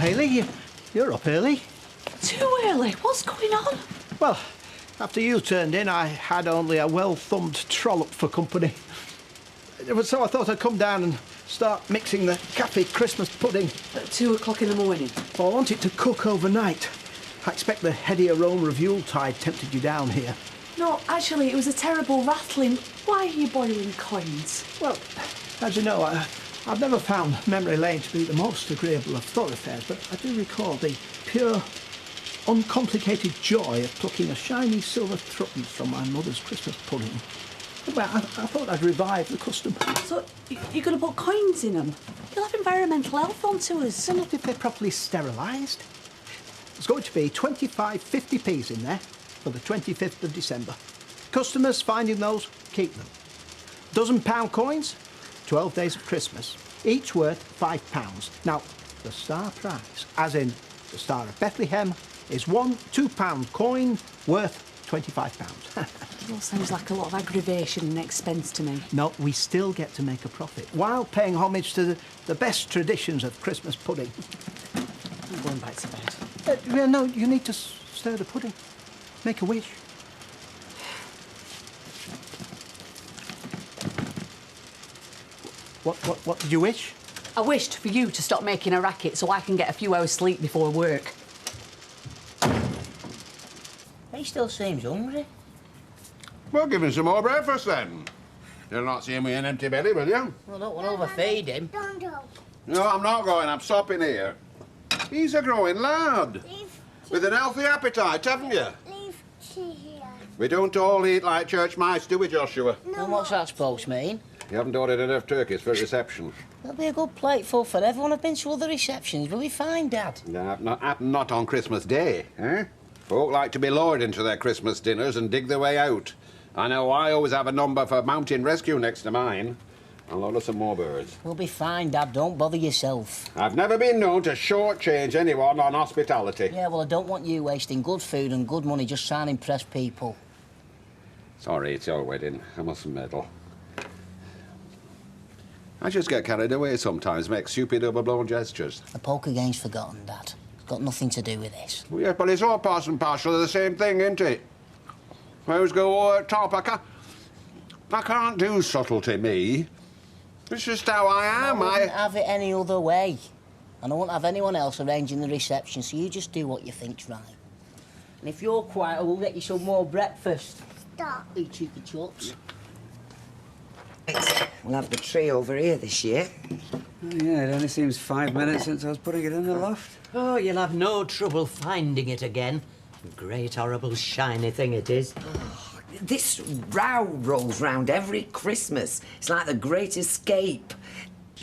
Hayley. You're up early. Too early? What's going on? Well, after you turned in, I had only a well-thumbed trollop for company. So I thought I'd come down and start mixing the cafe Christmas pudding. At 2 o'clock in the morning? Well, I want it to cook overnight. I expect the heady aroma of Yuletide tempted you down here. No, actually, it was a terrible rattling. Why are you boiling coins? Well, as you know, I've never found Memory Lane to be the most agreeable of thoroughfares, but I do recall the pure, uncomplicated joy of plucking a shiny silver threepence from my mother's Christmas pudding. Well, I thought I'd revive the custom. So, you're going to put coins in them? You'll have environmental health onto us. So not if they're properly sterilised. There's going to be 25 50p's in there for the 25th of December. Customers finding those, keep them. £1 coins, 12 days of Christmas, each worth £5. Now, the star prize, as in the Star of Bethlehem, is one £2 coin worth £25. It all sounds like a lot of aggravation and expense to me. No, we still get to make a profit, while paying homage to the best traditions of Christmas pudding. I'm going back to bed. No, you need to stir the pudding. Make a wish. What did you wish? I wished for you to stop making a racket so I can get a few hours sleep before work. He still seems hungry. Well, give him some more breakfast then. You'll not see him with an empty belly, will you? Well, I don't want to overfeed him. No, I'm not going. I'm stopping here. He's a growing lad. With an healthy appetite, haven't you? Leave tea here. We don't all eat like church mice, do we, Joshua? No. And what's that supposed to mean? You haven't ordered enough turkeys for a reception. There'll be a good plateful for everyone. I've been to other receptions. We'll be fine, Dad. No, not on Christmas Day, eh? Folk like to be lured into their Christmas dinners and dig their way out. I know I always have a number for mountain rescue next to mine. I'll order some more birds. We'll be fine, Dad. Don't bother yourself. I've never been known to shortchange anyone on hospitality. Yeah, well, I don't want you wasting good food and good money just trying to impress people. Sorry, it's your wedding. I mustn't meddle. I just get carried away sometimes, make stupid, overblown gestures. The poker game's forgotten, Dad. It's got nothing to do with this. Well, yeah, but it's all part and parcel of the same thing, isn't it? I always go over top. I can't do subtlety, me. It's just how I am. I wouldn't have it any other way. And I won't have anyone else arranging the reception, so you just do what you think's right. And if you're quiet, we'll get you some more breakfast. Stop. You cheeky chucks. We'll have the tree over here this year. Oh, yeah, it only seems 5 minutes since I was putting it in the loft. Oh, you'll have no trouble finding it again. Great, horrible, shiny thing it is. Oh, this row rolls round every Christmas. It's like the Great Escape.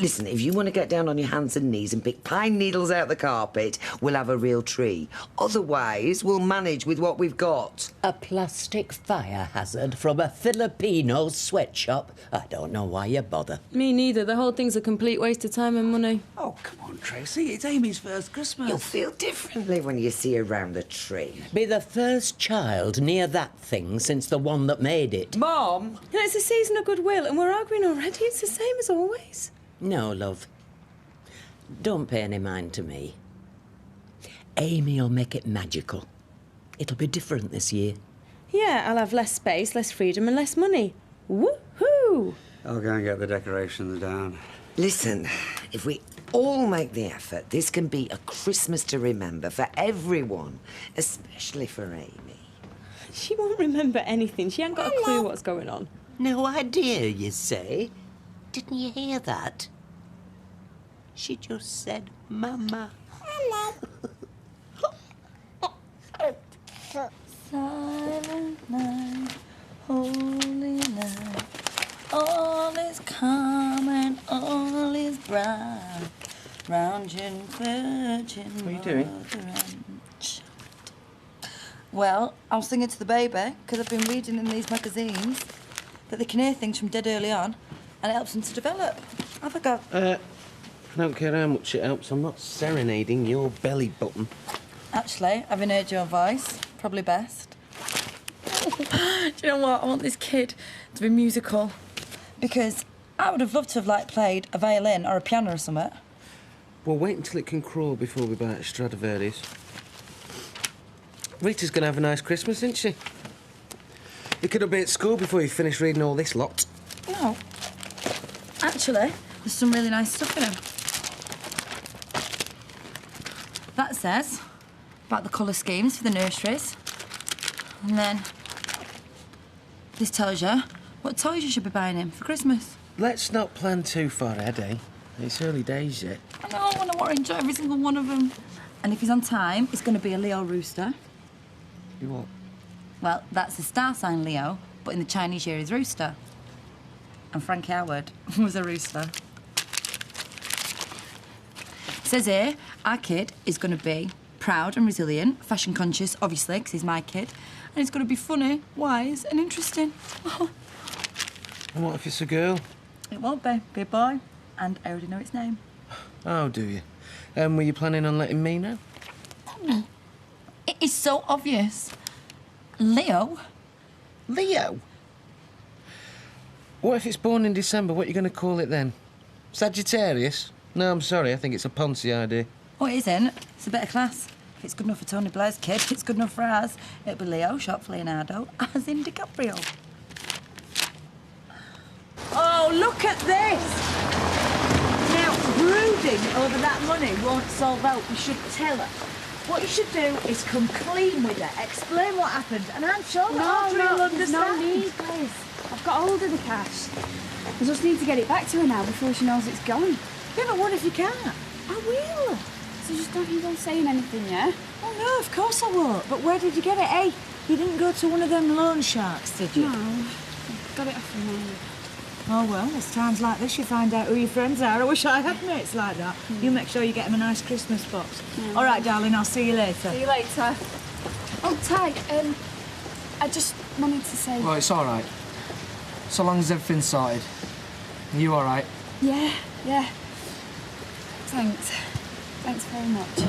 Listen, if you want to get down on your hands and knees and pick pine needles out the carpet, we'll have a real tree. Otherwise, we'll manage with what we've got. A plastic fire hazard from a Filipino sweatshop. I don't know why you bother. Me neither. The whole thing's a complete waste of time and money. Oh, come on, Tracy. It's Amy's first Christmas. You'll feel differently when you see her round the tree. Be the first child near that thing since the one that made it. Mom! You know, it's a season of goodwill and we're arguing already. It's the same as always. No, love. Don't pay any mind to me. Amy'll make it magical. It'll be different this year. Yeah, I'll have less space, less freedom and less money. Woohoo! I'll go and get the decorations down. Listen, if we all make the effort, this can be a Christmas to remember for everyone, especially for Amy. She won't remember anything. She ain't got a clue what's going on. No idea, you say? Didn't you hear that? She just said, Mama. Hello. Silent night, holy night, all is calm and all is bright. Round your virgin. What are you doing? Well, I was singing to the baby because I've been reading in these magazines that they can hear things from dead early on and it helps them to develop. Have a go. I don't care how much it helps. I'm not serenading your belly button. Actually, having heard your voice, probably best. Do you know what? I want this kid to be musical because I would have loved to have, like, played a violin or a piano or something. Well, wait until it can crawl before we buy it at Stradivarius. Rita's going to have a nice Christmas, isn't she? You could have been at school before you finished reading all this lot. No. Actually, there's some really nice stuff in them. That says about the colour schemes for the nurseries. And then this tells you what toys you should be buying him for Christmas. Let's not plan too far ahead, eh? It's early days yet. I know, I want to orange every single one of them. And if he's on time, it's going to be a Leo rooster. You what? Well, that's the star sign Leo, but in the Chinese year is rooster. And Frank Howard was a rooster. It says here, our kid is going to be proud and resilient, fashion conscious, obviously, because he's my kid, and he's going to be funny, wise, and interesting. And what if it's a girl? It won't be a boy, and I already know its name. Oh, do you? Were you planning on letting me know? It is so obvious. Leo? Leo? What if it's born in December? What are you going to call it then? Sagittarius? No, I'm sorry. I think it's a Ponzi idea. Oh, it isn't. It's a better class. If it's good enough for Tony Blair's kid, it's good enough for ours. It'll be Leo, short for Leonardo, as in DiCaprio. Oh, look at this! Now, brooding over that money won't solve out. You should tell her. What you should do is come clean with her, explain what happened, and I'm sure that Audrey will understand. No need, please. I've got hold of the cash. I just need to get it back to her now before she knows it's gone. Yeah, but what if you can't? I will. So just don't keep on saying anything, yeah? Oh, no, of course I won't. But where did you get it, eh? You didn't go to one of them loan sharks, did you? No. I got it off the mail. Oh, well, it's times like this you find out who your friends are. I wish I had mates like that. You make sure you get them a nice Christmas box. All right, darling, I'll see you later. See you later. Oh, Ty, I just wanted to say... Well, it's all right. So long as everything's sorted. Are you all right? Yeah. Thanks. Thanks very much.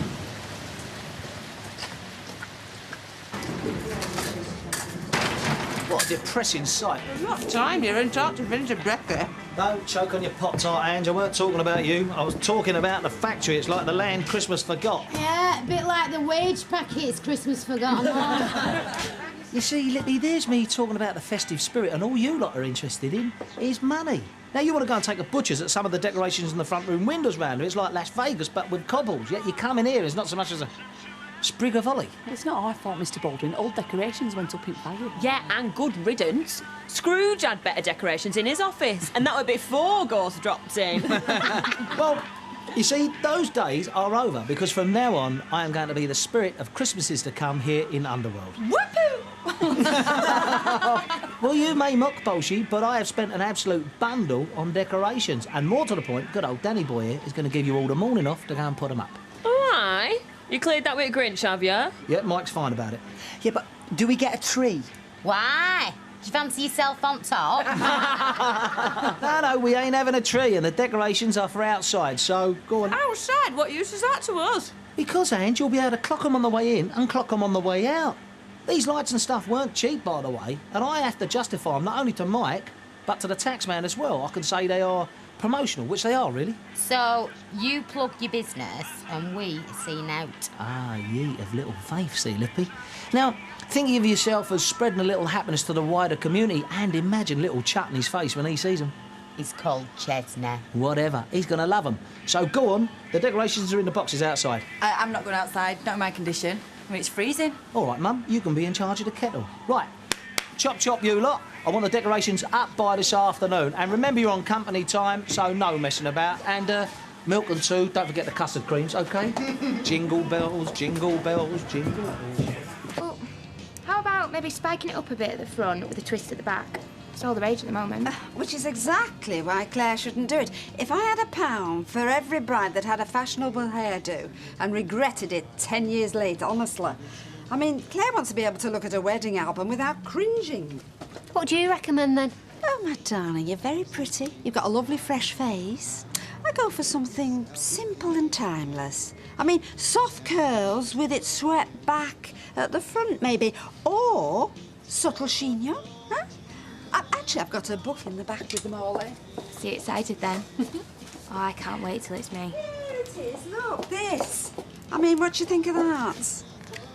What a depressing sight. There's not time, you're entitled to finish a breakfast. Don't choke on your Pop-Tart, Ange. I weren't talking about you. I was talking about the factory. It's like the land Christmas forgot. Yeah, a bit like the wage packets Christmas forgot. You see, Lippy, there's me talking about the festive spirit, and all you lot are interested in is money. Now, you want to go and take a butcher's at some of the decorations in the front room windows round here. It's like Las Vegas, but with cobbles. Yet you come in here, it's not so much as a sprig of holly. It's not our fault, Mr. Baldwin. Old decorations went up in value. Yeah, and good riddance. Scrooge had better decorations in his office, and that was before Ghost dropped in. Well, you see, those days are over, because from now on, I am going to be the spirit of Christmases to come here in Underworld. Whoopoo! Well, you may mock Bolshy, but I have spent an absolute bundle on decorations. And more to the point, good old Danny boy here is going to give you all the morning off to go and put them up. Why? You cleared that with Grinch, have you? Yeah, Mike's fine about it. Yeah, but do we get a tree? Why? Do you fancy yourself on top? No, we ain't having a tree, and the decorations are for outside, so go on. Outside? What use is that to us? Because, Ange, you'll be able to clock them on the way in and clock them on the way out. These lights and stuff weren't cheap, by the way, and I have to justify them not only to Mike, but to the taxman as well. I can say they are promotional, which they are, really. So, you plug your business and we see out. Ah, ye of little faith, see, Lippy. Now, think of yourself as spreading a little happiness to the wider community, and imagine little Chat in his face when he sees them. He's called Chesney. Whatever, he's going to love them. So go on, the decorations are in the boxes outside. I'm not going outside, not in my condition. I mean, it's freezing. All right, Mum, you can be in charge of the kettle. Right, chop chop you lot. I want the decorations up by this afternoon. And remember, you're on company time, so no messing about. And milk and two, don't forget the custard creams, OK? Jingle bells, jingle bells, jingle bells. Well, how about maybe spiking it up a bit at the front with a twist at the back? It's all the rage at the moment. Which is exactly why Claire shouldn't do it. If I had £1 for every bride that had a fashionable hairdo and regretted it 10 years later, honestly. I mean, Claire wants to be able to look at a wedding album without cringing. What do you recommend, then? Oh, my darling, you're very pretty. You've got a lovely, fresh face. I go for something simple and timeless. I mean, soft curls with it swept back at the front, maybe. Or subtle chignon, huh? Actually, I've got a book in the back with them all in. See you excited, then? Oh, I can't wait till it's me. It's Sweeties, look, this. I mean, what do you think of that?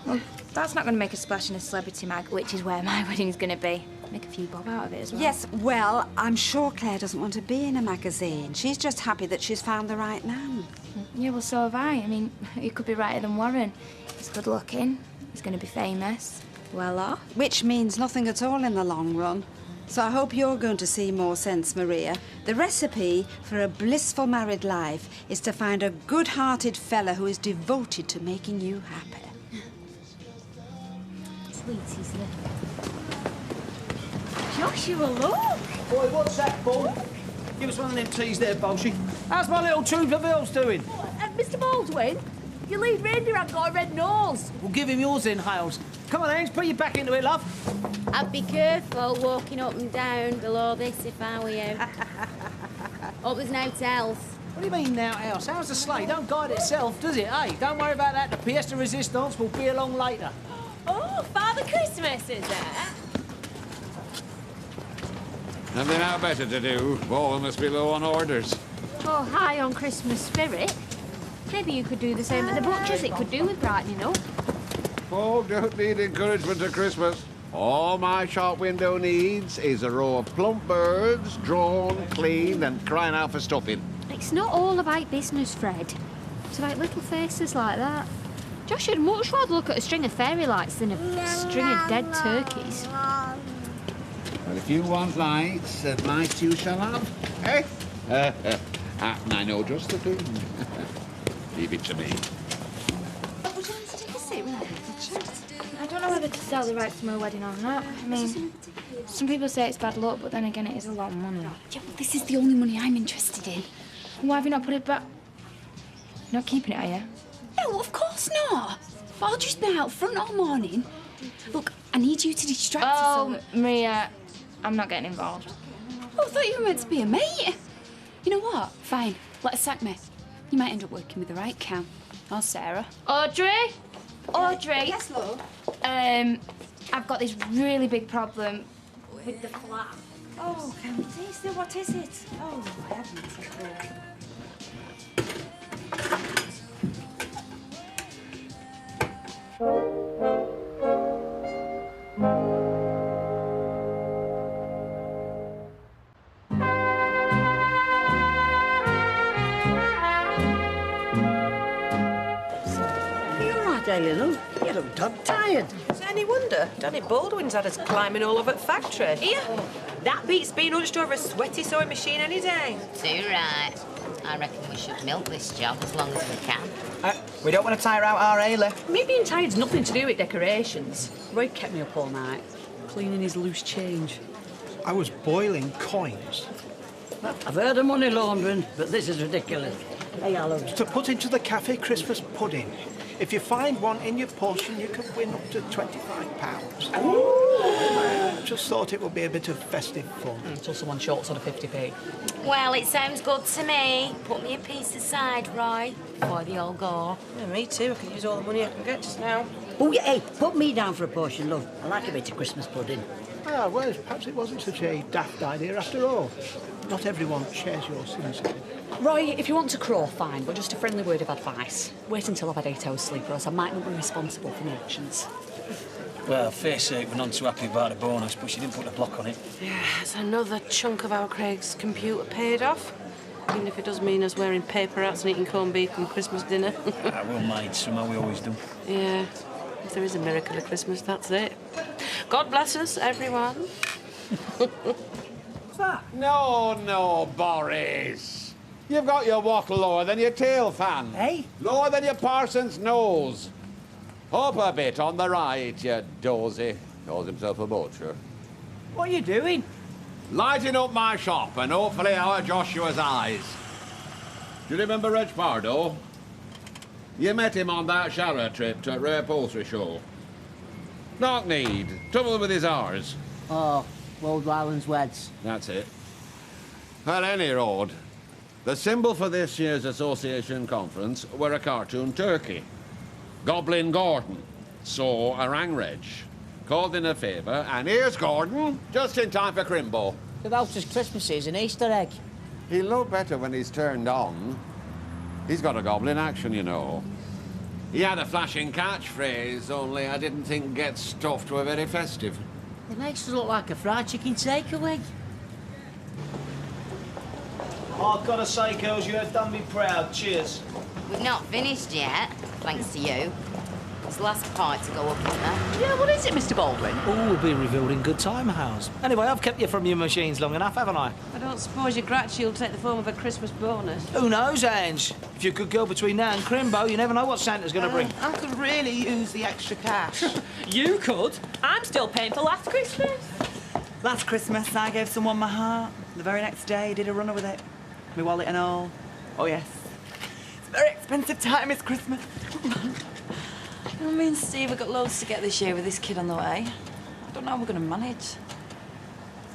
Well, that's not going to make a splash in a celebrity mag, which is where my wedding's going to be. Make a few bob out of it as well. Yes, well, I'm sure Claire doesn't want to be in a magazine. She's just happy that she's found the right man. Yeah, well, so have I. I mean, he could be righter than Warren. He's good looking. He's going to be famous. Well off. Which means nothing at all in the long run. So I hope you're going to see more sense, Maria. The recipe for a blissful married life is to find a good-hearted fella who is devoted to making you happy. Sweeties, look. Joshua, look! Boy, what's that, Bull? Give us one of them teas there, Bolshy. How's my little tube of Earls doing? Mr. Baldwin, your lead reindeer hasn't got a red nose. We'll give him yours in, Hales. Come on, Ange, put your back into it, love. I'd be careful walking up and down below this if I were you. Hope there's no tells. What do you mean, now else? How's the sleigh? Don't guide itself, does it, eh? Don't worry about that. The pièce de résistance will be along later. Oh, Father Christmas is there? Nothing now better to do. Ball must be low on orders. Oh, high on Christmas spirit. Maybe you could do the same at the butcher's. It could do with brightening up. Oh, don't need encouragement at Christmas. All my shop window needs is a row of plump birds, drawn, cleaned, and crying out for stuffing. It's not all about business, Fred. It's about little faces like that. Josh would much rather look at a string of fairy lights than a string of dead turkeys. Well, if you want lights, lights you shall have. Eh? I know just the thing. Leave it to me. Would you like to take a seat with me? I don't know whether to sell the rights to my wedding or not. I mean, some people say it's bad luck, but then again, it is a lot of money. Yeah, well, this is the only money I'm interested in. Why have you not put it back? You're not keeping it, are you? No, of course not. But I'll just be out front all morning. Look, I need you to distract us. Oh, Maria, I'm not getting involved. Oh, I thought you were meant to be a mate. You know what? Fine, let her sack me. You might end up working with the right Cam. Or Sarah. Audrey? Audrey? Yes, love? I've got this really big problem with the flat. Oh, can we taste it? What is it? Oh, I haven't tasted it. You look dog-tired. Is it any wonder? Danny Baldwin's had us climbing all over the factory. Here, that beats being hunched over a sweaty sewing machine any day. Too right. I reckon we should milk this job as long as we can. We don't want to tire out our Ailey. Me being tired's nothing to do with decorations. Roy kept me up all night, cleaning his loose change. I was boiling coins. I've heard of money laundering, but this is ridiculous. Hey, Alan. To put into the cafe Christmas pudding. If you find one in your portion, you can win up to £25. Just thought it would be a bit of festive fun. Until someone shorts on a 50p. Well, it sounds good to me. Put me a piece aside, Roy, before they all go. Yeah, me too. I can use all the money I can get just now. Oh, yeah, hey, put me down for a portion, love. I like a bit of Christmas pudding. Ah, well, perhaps it wasn't such a daft idea after all. Not everyone shares your sincerity. Roy, if you want to crow, fine, but just a friendly word of advice. Wait until I've had 8 hours sleep, or else I might not be responsible for my actions. Well, fair sake, we're none too happy about the bonus, but she didn't put a block on it. Yeah, it's another chunk of our Craig's computer paid off. Even if it does mean us wearing paper hats and eating corned beef and Christmas dinner. I will mind somehow, we always do. Yeah, if there is a miracle at Christmas, that's it. God bless us, everyone. No, Boris. You've got your wattle lower than your tail fan. Hey? Lower than your parson's nose. Up a bit on the right, you dozy. Calls himself a butcher. What are you doing? Lighting up my shop and hopefully our Joshua's eyes. Do you remember Reg Pardo? You met him on that Shara trip to Rare Upholstery Show. Knock need. Trouble with his R's. Oh, Road Rylands Weds. That's it. Well, any road. The symbol for this year's association conference were a cartoon turkey. Goblin Gordon. So a Rangreg. Called in a favour, and here's Gordon, just in time for Crimbo. About as Christmas is an Easter egg. He'll know better when he's turned on. He's got a goblin action, you know. He had a flashing catchphrase, only I didn't think get stuffed were very festive. It makes us look like a fried chicken takeaway. I've got to say, girls, you have done me proud. Cheers. We've not finished yet, thanks to you. There's the last pint to go up on there. Yeah, what is it, Mr. Baldwin? All will be revealed in good time, House. Anyway, I've kept you from your machines long enough, haven't I? I don't suppose your gratitude will take the form of a Christmas bonus. Who knows, Ange? If you're a good girl between now and Crimbo, you never know what Santa's going to bring. I could really use the extra cash. You could. I'm still paying for last Christmas. Last Christmas, I gave someone my heart. The very next day, he did a runner with it. My wallet and all. Oh, yes. It's a very expensive time, it's Christmas. Me and Steve have got loads to get this year with this kid on the way. I don't know how we're going to manage.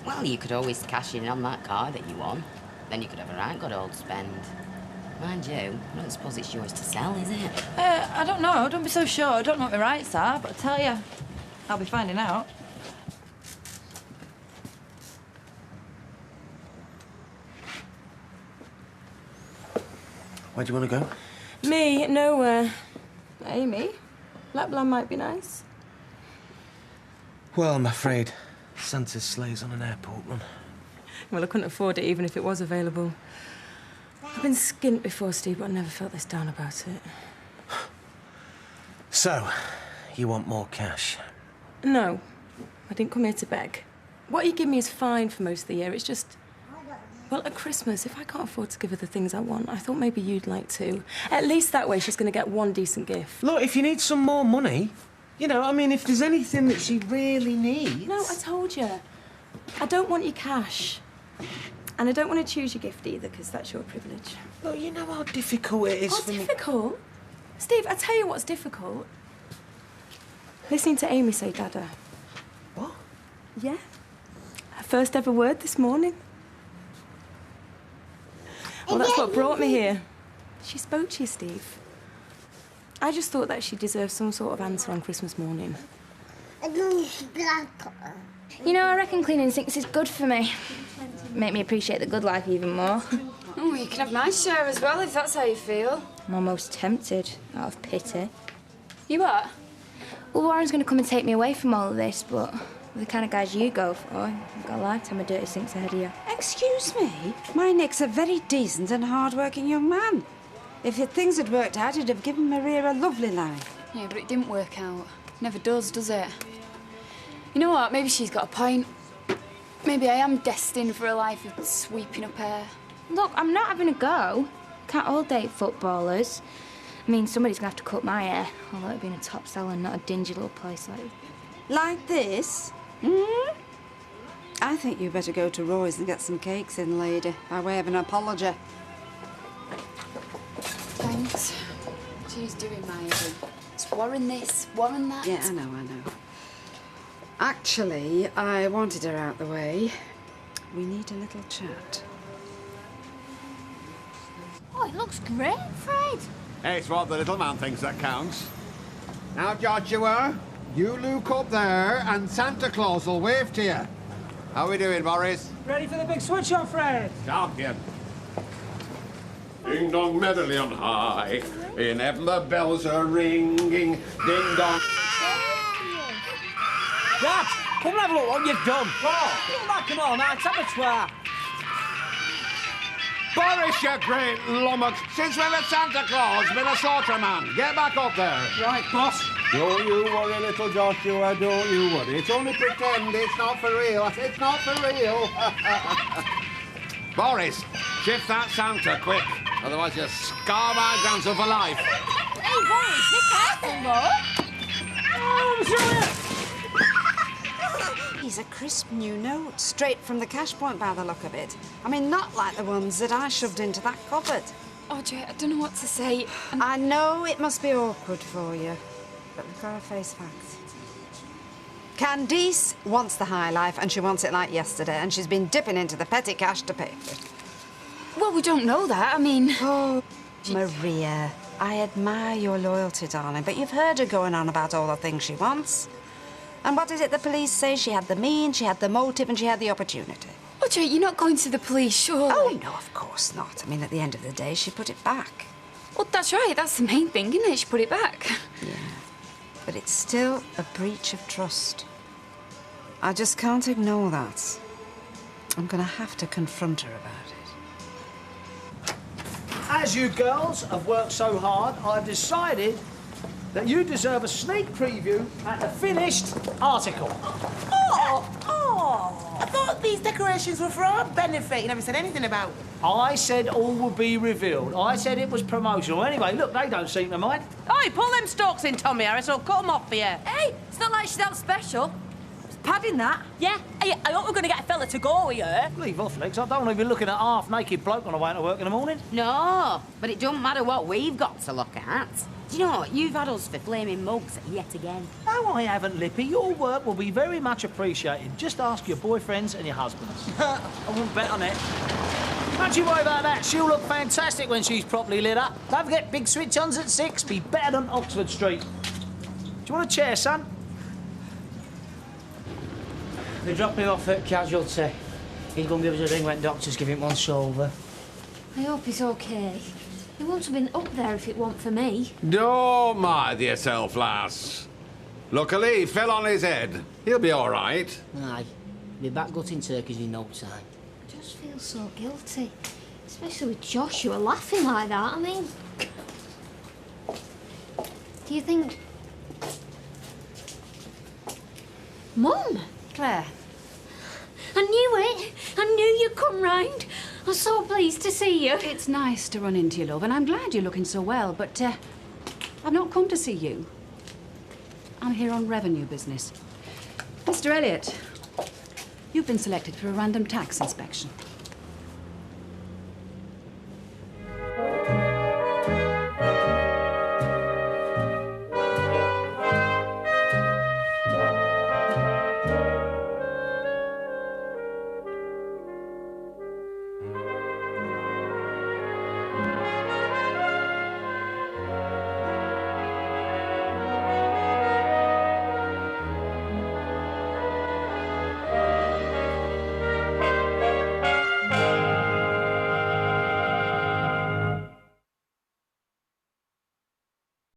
Well, you could always cash in on that car that you won. Then you could have a right good old spend. Mind you, I don't suppose it's yours to sell, is it? I don't know. Don't be so sure. I don't know what my rights are, but I tell you, I'll be finding out. Where do you want to go? Me? Nowhere. Amy? Lapland might be nice. Well, I'm afraid Santa's sleigh's on an airport run. Well, I couldn't afford it even if it was available. I've been skint before, Steve, but I never felt this down about it. So, you want more cash? No, I didn't come here to beg. What you give me is fine for most of the year. It's just, well, at Christmas, if I can't afford to give her the things I want, I thought maybe you'd like to. At least that way she's going to get one decent gift. Look, if you need some more money, you know, I mean, if there's anything that she really needs... No, I told you. I don't want your cash. And I don't want to choose your gift either, because that's your privilege. Look, you know how difficult it is What's for me... difficult? Steve, I tell you what's difficult. Listening to Amy say Dada. What? Yeah. Her first ever word this morning. Well, that's what brought me here. She spoke to you, Steve. I just thought that she deserved some sort of answer on Christmas morning. You know, I reckon cleaning sinks is good for me. Make me appreciate the good life even more. Oh, you can have my share as well, if that's how you feel. I'm almost tempted, out of pity. You what? Well, Warren's going to come and take me away from all of this, but the kind of guys you go for, you've got a lifetime of dirty sinks ahead of you. Excuse me? My Nick's a very decent and hard-working young man. If things had worked out, he'd have given Maria a lovely life. Yeah, but it didn't work out. Never does it? You know what? Maybe she's got a point. Maybe I am destined for a life of sweeping up air. Look, I'm not having a go. Can't all date footballers. I mean, somebody's going to have to cut my hair, although it being a top seller and not a dingy little place like... Like this? Hmm? I think you better go to Roy's and get some cakes in, lady, by way of an apology. Thanks. She's doing my head. It's Warren this, Warren that. Yeah, I know. Actually, I wanted her out the way. We need a little chat. Oh, it looks great, Fred. It's what the little man thinks that counts. Now, Joshua, you look up there and Santa Claus will wave to you. How we doing, Boris? Ready for the big switch on, Fred? Champion. Ding dong merrily on high, in heaven the bells are ringing, ding dong. Dad, come and have a look what you've done. What? Look back and all night, abattoir. Boris, you great lummox. Since when has Santa Claus been a slaughterman? Get back up there. Right, boss. Don't you worry, little Joshua, don't you worry. It's only pretend, it's not for real. It's not for real. Boris, shift that Santa quick. Otherwise you'll scar my grandson for life. Hey, Boris, be careful, though. Oh, He's a crisp new note, straight from the cash point by the look of it. I mean, not like the ones that I shoved into that cupboard. Audrey, I don't know what to say. I know it must be awkward for you, but we've got to face facts. Candice wants the high life, and she wants it like yesterday, and she's been dipping into the petty cash to pay for it. Well, we don't know that. I mean... Oh, Maria, I admire your loyalty, darling, but you've heard her going on about all the things she wants. And what is it the police say? She had the means, she had the motive, and she had the opportunity. Audrey, you're not going to the police, surely? Oh, no, of course not. I mean, at the end of the day, she put it back. Well, that's right. That's the main thing, isn't it? She put it back. Yeah. But it's still a breach of trust. I just can't ignore that. I'm gonna have to confront her about it. As you girls have worked so hard, I've decided that you deserve a sneak preview at the finished article. I thought these decorations were for our benefit. You never said anything about them. I said all will be revealed. I said it was promotional. Anyway, look, they don't seem to mind. Oi, pull them stalks in, Tommy Harris, or cut them off for you. Hey, it's not like she's that special. It's padding that. Yeah, hey, I hope we're going to get a fella to go with her. Leave off, Legs. I don't want to be looking at a half-naked bloke on the way to work in the morning. No, but it don't matter what we've got to look at. Do you know what? You've had us for flaming mugs yet again. No, I haven't, Lippy. Your work will be very much appreciated. Just ask your boyfriends and your husbands. I wouldn't bet on it. Don't you worry about that. She'll look fantastic when she's properly lit up. Don't forget, big switch-ons at 6. Be better than Oxford Street. Do you want a chair, son? They dropped me off at Casualty. He's going to give us a ring when doctors give him once over. I hope he's okay. He wouldn't have been up there if it weren't for me. Don't mind yourself, lass. Luckily, he fell on his head. He'll be all right. Aye, be back gutting turkeys in no time. I just feel so guilty. Especially with Joshua laughing like that. I mean... Do you think... Mum? Claire. I knew it. I knew you'd come round. I'm so pleased to see you. It's nice to run into you, love, and I'm glad you're looking so well, but I've not come to see you. I'm here on revenue business. Mr. Elliot, you've been selected for a random tax inspection.